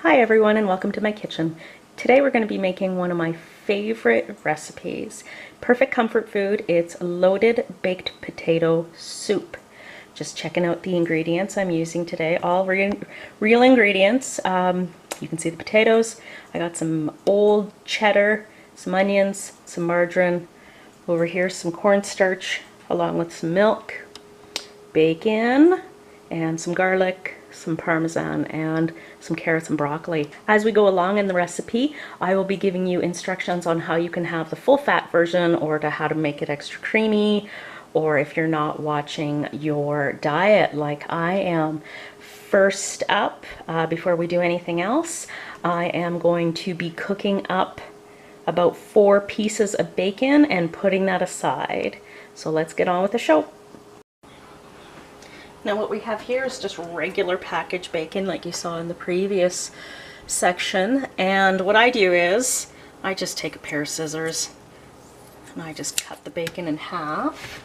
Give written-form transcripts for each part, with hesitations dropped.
Hi everyone and welcome to my kitchen. Today we're going to be making one of my favorite recipes. Perfect comfort food. It's loaded baked potato soup. Just checking out the ingredients I'm using today. All real ingredients. You can see the potatoes. I got some old cheddar, some onions, some margarine. Over here some cornstarch along with some milk, bacon, and some garlic, some Parmesan, and some carrots and broccoli. As we go along in the recipe, I will be giving you instructions on how you can have the full fat version or to how to make it extra creamy, or if you're not watching your diet like I am. First up, before we do anything else, I am going to be cooking up about 4 pieces of bacon and putting that aside. So let's get on with the show. Now what we have here is just regular packaged bacon like you saw in the previous section, and what I do is I just take a pair of scissors and I just cut the bacon in half,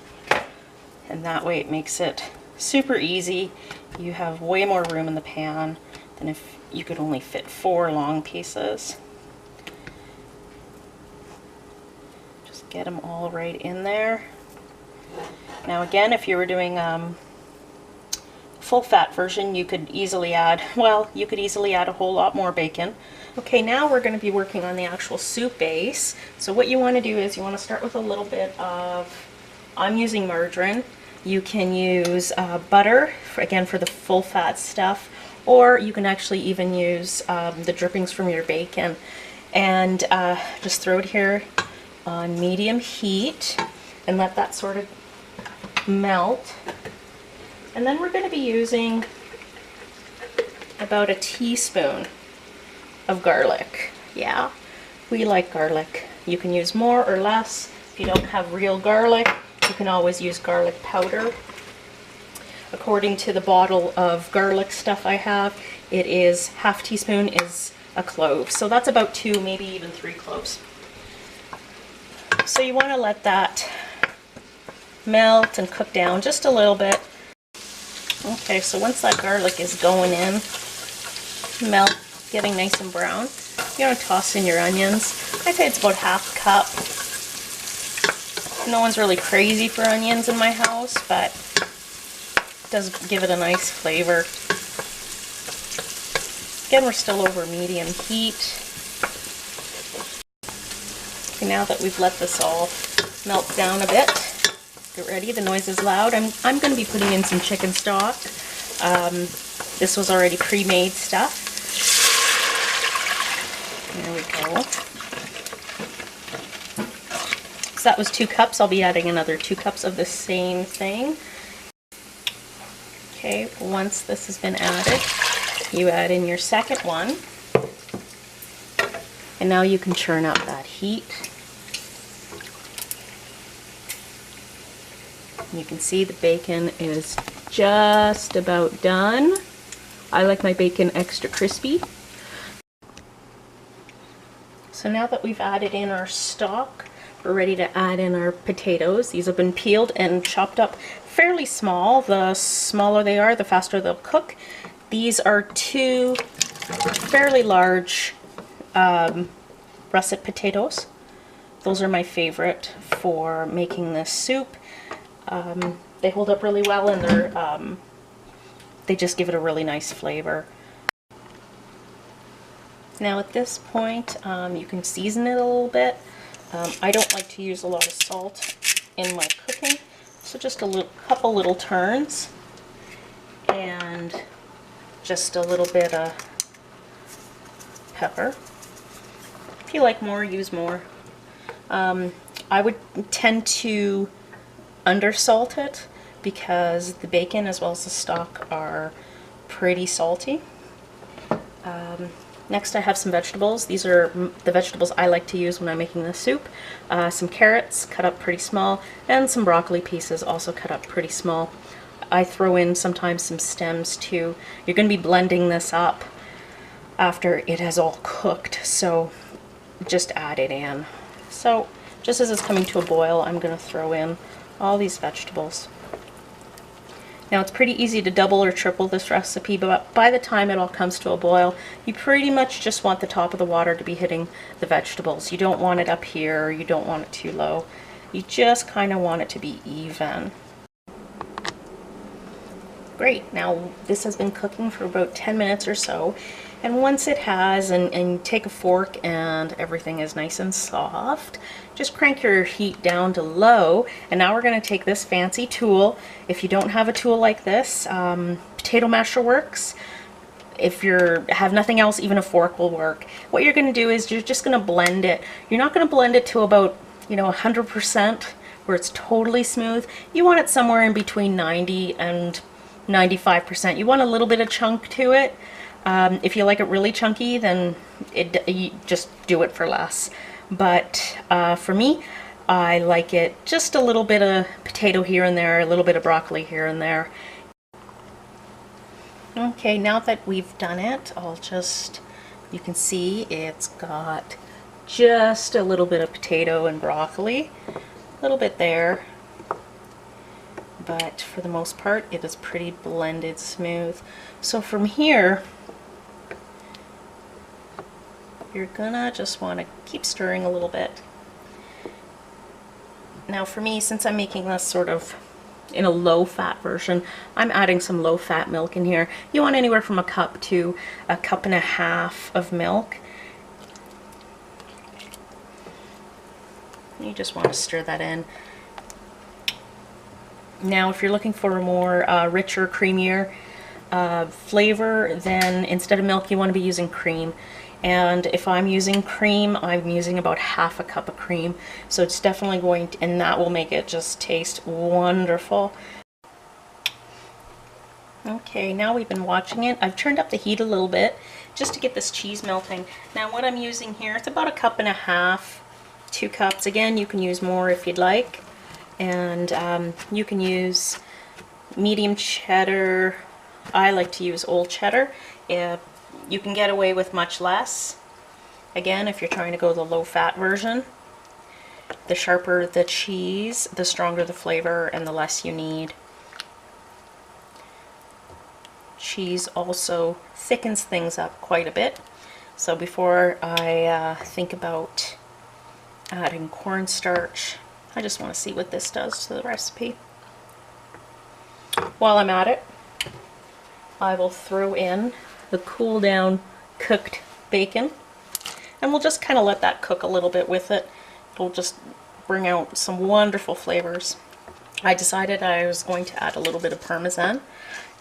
and that way it makes it super easy. You have way more room in the pan than if you could only fit 4 long pieces. Just get them all right in there. Now again, if you were doing full fat version, you could easily add, a whole lot more bacon. Okay, now we're going to be working on the actual soup base. So what you want to do is you want to start with a little bit of, I'm using margarine. You can use butter, again for the full fat stuff, or you can actually even use the drippings from your bacon. And just throw it here on medium heat and let that sort of melt. And then we're going to be using about a teaspoon of garlic. Yeah, we like garlic. You can use more or less. If you don't have real garlic, you can always use garlic powder. According to the bottle of garlic stuff I have, it is half teaspoon is a clove. So that's about 2, maybe even 3 cloves. So you want to let that melt and cook down just a little bit. Okay, so once that garlic is going in, melt, getting nice and brown, you want to toss in your onions. I'd say it's about half cup. No one's really crazy for onions in my house, but it does give it a nice flavor. Again, we're still over medium heat. Okay, now that we've let this all melt down a bit, get ready, the noise is loud. I'm going to be putting in some chicken stock. This was already pre-made stuff. There we go. So that was 2 cups. I'll be adding another 2 cups of the same thing. Okay, once this has been added, you add in your second one. And now you can churn up that heat. You can see the bacon is just about done. I like my bacon extra crispy. So now that we've added in our stock, we're ready to add in our potatoes. These have been peeled and chopped up fairly small. The smaller they are, the faster they'll cook. These are 2 fairly large russet potatoes. Those are my favorite for making this soup. They hold up really well, and they just give it a really nice flavor. Now at this point, you can season it a little bit. I don't like to use a lot of salt in my cooking, so just a couple little turns, and just a little bit of pepper. If you like more, use more. I would tend to undersalt it because the bacon as well as the stock are pretty salty. Next I have some vegetables. These are the vegetables I like to use when I'm making the soup. Some carrots cut up pretty small, and some broccoli pieces also cut up pretty small. I throw in sometimes some stems too. You're going to be blending this up after it has all cooked, so just add it in. So just as it's coming to a boil, I'm going to throw in all these vegetables. Now it's pretty easy to double or triple this recipe, but by the time it all comes to a boil, you pretty much just want the top of the water to be hitting the vegetables. You don't want it up here, you don't want it too low. You just kind of want it to be even. Great, now this has been cooking for about 10 minutes or so, and once it has, and take a fork and everything is nice and soft, just crank your heat down to low. And now we're going to take this fancy tool. If you don't have a tool like this, potato masher works. If you have nothing else, even a fork will work. What you're going to do is you're just going to blend it. You're not going to blend it to about 100% where it's totally smooth. You want it somewhere in between 90 and 95%. You want a little bit of chunk to it. If you like it really chunky, then you just do it for less. But for me, I like it just a little bit of potato here and there, a little bit of broccoli here and there. Okay, now that we've done it, you can see it's got just a little bit of potato and broccoli, a little bit there. But for the most part, it is pretty blended smooth. So from here, you're gonna just want to keep stirring a little bit. Now for me, since I'm making this sort of in a low-fat version, I'm adding some low-fat milk in here. You want anywhere from a cup to a cup and a half of milk. You just want to stir that in. Now if you're looking for a more richer, creamier flavor, then instead of milk you want to be using cream. And if I'm using cream, I'm using about half a cup of cream. So it's definitely going to, and that will make it just taste wonderful. Okay, now we've been watching it. I've turned up the heat a little bit just to get this cheese melting. Now what I'm using here, it's about a cup and a half, 2 cups. Again, you can use more if you'd like. And you can use medium cheddar. I like to use old cheddar. You can get away with much less. Again, if you're trying to go the low-fat version, the sharper the cheese, the stronger the flavor and the less you need. Cheese also thickens things up quite a bit. So before I think about adding cornstarch, I just want to see what this does to the recipe. While I'm at it, I will throw in the cool down cooked bacon, and we'll just kind of let that cook a little bit with it. It'll just bring out some wonderful flavors. I decided I was going to add a little bit of Parmesan.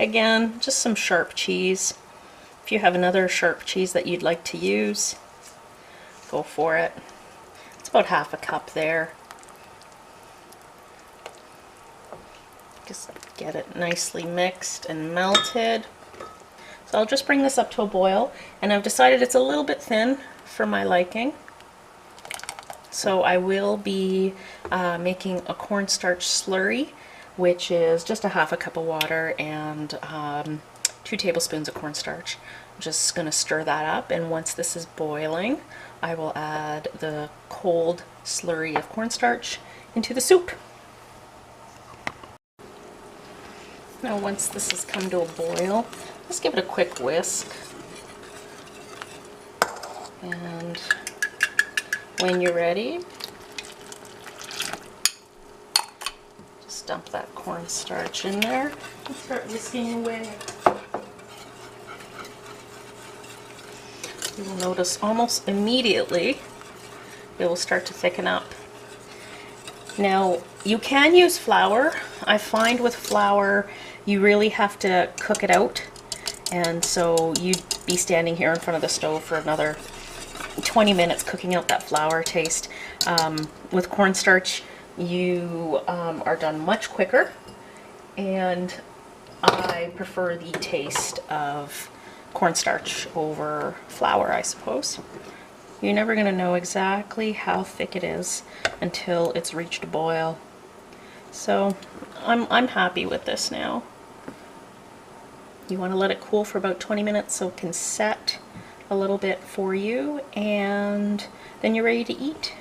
Again, just some sharp cheese. If you have another sharp cheese that you'd like to use, go for it. It's about half a cup there. Just get it nicely mixed and melted. So I'll just bring this up to a boil, and I've decided it's a little bit thin for my liking. So I will be making a cornstarch slurry, which is just a half a cup of water and 2 tablespoons of cornstarch. I'm just going to stir that up, and once this is boiling, I will add the cold slurry of cornstarch into the soup. Now once this has come to a boil, let's give it a quick whisk. And when you're ready, just dump that cornstarch in there and start whisking away. You will notice almost immediately it will start to thicken up. Now you can use flour. I find with flour you really have to cook it out, and so you'd be standing here in front of the stove for another 20 minutes cooking out that flour taste. With cornstarch you are done much quicker, and I prefer the taste of cornstarch over flour, I suppose. You're never going to know exactly how thick it is until it's reached a boil. So I'm happy with this now. You want to let it cool for about 20 minutes so it can set a little bit for you, and then you're ready to eat.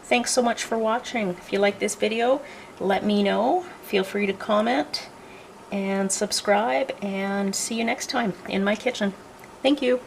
Thanks so much for watching. If you like this video, let me know. Feel free to comment, and subscribe, and see you next time in my kitchen. Thank you.